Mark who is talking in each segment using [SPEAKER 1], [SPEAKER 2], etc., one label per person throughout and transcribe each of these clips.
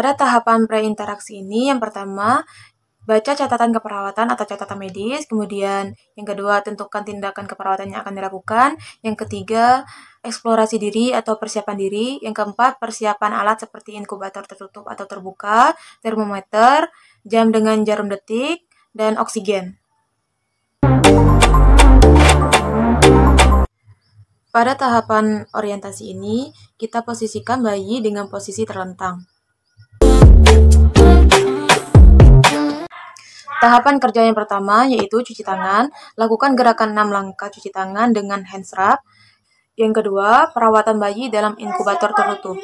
[SPEAKER 1] Pada tahapan preinteraksi ini, yang pertama, baca catatan keperawatan atau catatan medis, kemudian yang kedua, tentukan tindakan keperawatan yang akan dilakukan, yang ketiga, eksplorasi diri atau persiapan diri, yang keempat, persiapan alat seperti inkubator tertutup atau terbuka, termometer, jam dengan jarum detik, dan oksigen. Pada tahapan orientasi ini, kita posisikan bayi dengan posisi terlentang. Tahapan kerja yang pertama yaitu cuci tangan. Lakukan gerakan 6 langkah cuci tangan dengan hand rub. Yang kedua, perawatan bayi dalam inkubator tertutup.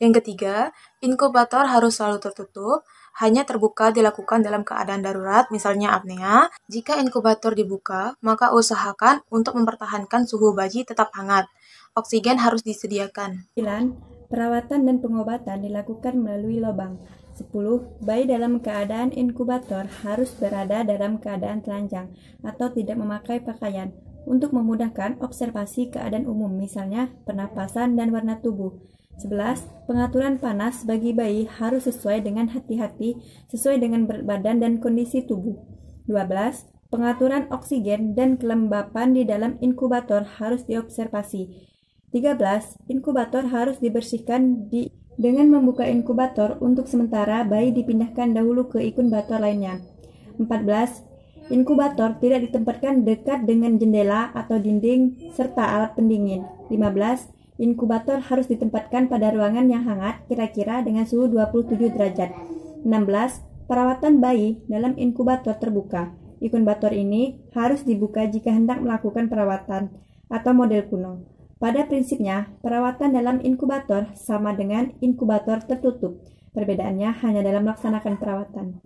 [SPEAKER 1] Yang ketiga, inkubator harus selalu tertutup. Hanya terbuka dilakukan dalam keadaan darurat, misalnya apnea. Jika inkubator dibuka, maka usahakan untuk mempertahankan suhu bayi tetap hangat. Oksigen harus disediakan.
[SPEAKER 2] 9. Perawatan dan pengobatan dilakukan melalui lubang. 10. Bayi dalam keadaan inkubator harus berada dalam keadaan telanjang atau tidak memakai pakaian untuk memudahkan observasi keadaan umum, misalnya pernapasan dan warna tubuh. 11. Pengaturan panas bagi bayi harus sesuai dengan hati-hati, sesuai dengan berat badan dan kondisi tubuh. 12. Pengaturan oksigen dan kelembapan di dalam inkubator harus diobservasi. 13. Inkubator harus dibersihkan dengan membuka inkubator untuk sementara bayi dipindahkan dahulu ke inkubator lainnya. 14. Inkubator tidak ditempatkan dekat dengan jendela atau dinding serta alat pendingin. 15. Inkubator harus ditempatkan pada ruangan yang hangat kira-kira dengan suhu 27 derajat. 16. Perawatan bayi dalam inkubator terbuka. Inkubator ini harus dibuka jika hendak melakukan perawatan atau model kuno. Pada prinsipnya, perawatan dalam inkubator sama dengan inkubator tertutup. Perbedaannya hanya dalam melaksanakan perawatan.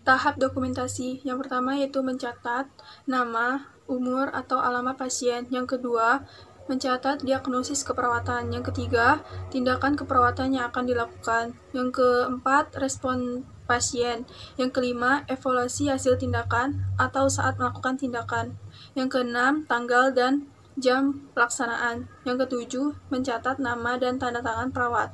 [SPEAKER 3] Tahap dokumentasi yang pertama yaitu mencatat nama, umur, atau alamat pasien. Yang kedua, mencatat diagnosis keperawatan. Yang ketiga, tindakan keperawatan yang akan dilakukan. Yang keempat, respon pasien. Yang kelima, evaluasi hasil tindakan atau saat melakukan tindakan. Yang keenam, tanggal dan jam pelaksanaan. Yang ketujuh, mencatat nama dan tanda tangan perawat.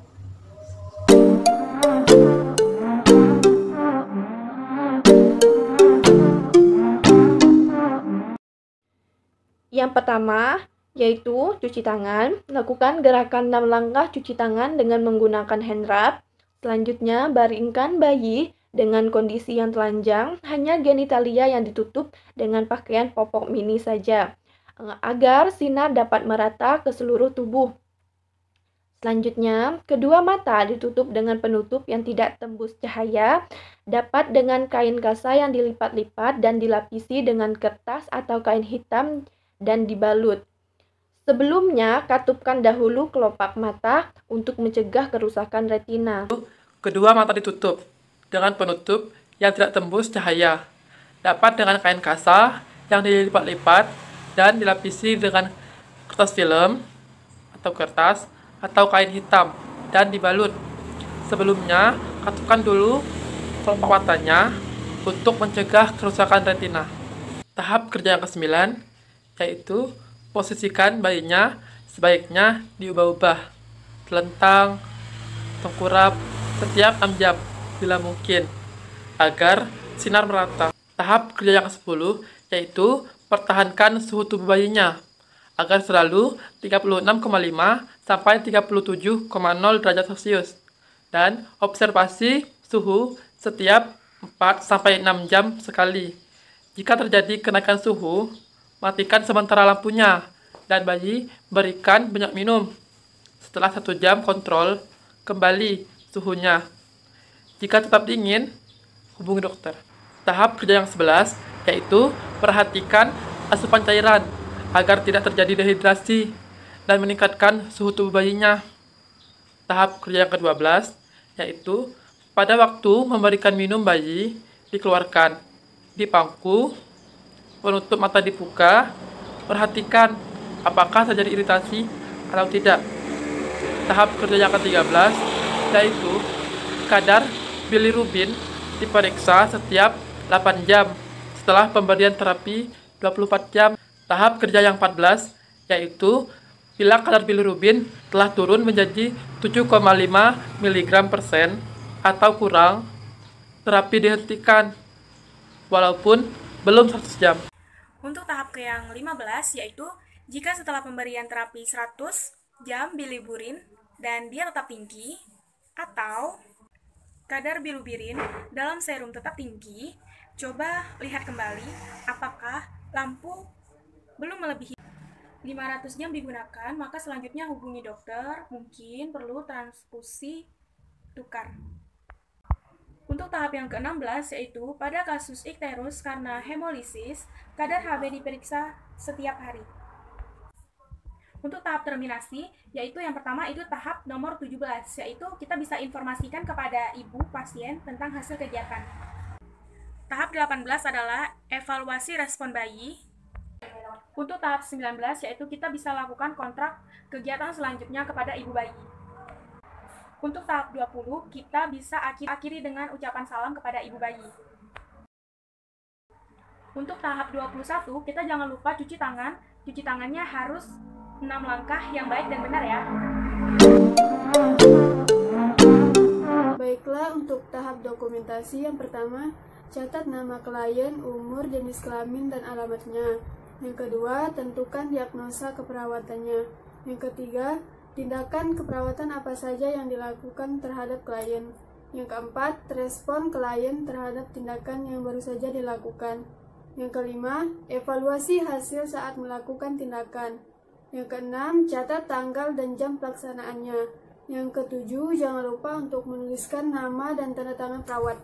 [SPEAKER 4] Yang pertama, yaitu cuci tangan. Lakukan gerakan 6 langkah cuci tangan dengan menggunakan hand rub. Selanjutnya, baringkan bayi dengan kondisi yang telanjang, hanya genitalia yang ditutup dengan pakaian popok mini saja, agar sinar dapat merata ke seluruh tubuh. Selanjutnya, kedua mata ditutup dengan penutup yang tidak tembus cahaya, dapat dengan kain kasa yang dilipat-lipat dan dilapisi dengan kertas atau kain hitam dan dibalut. Sebelumnya, katupkan dahulu kelopak mata untuk mencegah kerusakan retina.
[SPEAKER 5] Kedua mata ditutup dengan penutup yang tidak tembus cahaya, dapat dengan kain kasa yang dilipat-lipat dan dilapisi dengan kertas film atau kain hitam dan dibalut. Sebelumnya, katupkan dulu kelopak matanya untuk mencegah kerusakan retina. Tahap kerja yang ke-9 yaitu posisikan bayinya sebaiknya diubah-ubah, telentang, tengkurap setiap 6 jam bila mungkin, agar sinar merata. Tahap kerja yang ke-10 yaitu pertahankan suhu tubuh bayinya agar selalu 36,5 sampai 37,0 derajat Celcius dan observasi suhu setiap 4 sampai 6 jam sekali. Jika terjadi kenaikan suhu, matikan sementara lampunya dan bayi berikan banyak minum. Setelah 1 jam kontrol kembali suhunya. Jika tetap dingin, hubungi dokter. Tahap kerja yang 11 yaitu perhatikan asupan cairan agar tidak terjadi dehidrasi dan meningkatkan suhu tubuh bayinya. Tahap kerja yang ke-12 yaitu pada waktu memberikan minum bayi dikeluarkan di pangku, penutup mata dibuka, perhatikan apakah terjadi iritasi atau tidak. Tahap kerja yang ke-13 yaitu kadar bilirubin diperiksa setiap 8 jam setelah pemberian terapi 24 jam. Tahap kerja yang 14 yaitu Bila kadar bilirubin telah turun menjadi 7,5 mg/sen atau kurang, terapi dihentikan, walaupun belum 100 jam.
[SPEAKER 1] Untuk tahap yang 15, yaitu jika setelah pemberian terapi 100 jam bilirubin dan dia tetap tinggi, atau kadar bilirubin dalam serum tetap tinggi, coba lihat kembali apakah lampu belum melebihi 500 jam digunakan, maka selanjutnya hubungi dokter, mungkin perlu transfusi tukar. Untuk tahap yang ke-16, yaitu pada kasus ikterus karena hemolisis, kadar Hb diperiksa setiap hari. Untuk tahap terminasi, yaitu yang pertama itu tahap nomor 17, yaitu kita bisa informasikan kepada ibu pasien tentang hasil kegiatan. Tahap 18 adalah evaluasi respon bayi. Untuk tahap 19, yaitu kita bisa lakukan kontrak kegiatan selanjutnya kepada ibu bayi. Untuk tahap 20, kita bisa akhiri dengan ucapan salam kepada ibu bayi. Untuk tahap 21, kita jangan lupa cuci tangan. Cuci tangannya harus 6 langkah yang baik dan benar ya.
[SPEAKER 6] Baiklah, untuk tahap dokumentasi yang pertama, catat nama klien, umur, jenis kelamin, dan alamatnya. Yang kedua, tentukan diagnosa keperawatannya. Yang ketiga, tindakan keperawatan apa saja yang dilakukan terhadap klien. Yang keempat, respon klien terhadap tindakan yang baru saja dilakukan. Yang kelima, evaluasi hasil saat melakukan tindakan. Yang keenam, catat tanggal dan jam pelaksanaannya. Yang ketujuh, jangan lupa untuk menuliskan nama dan tanda tangan perawat.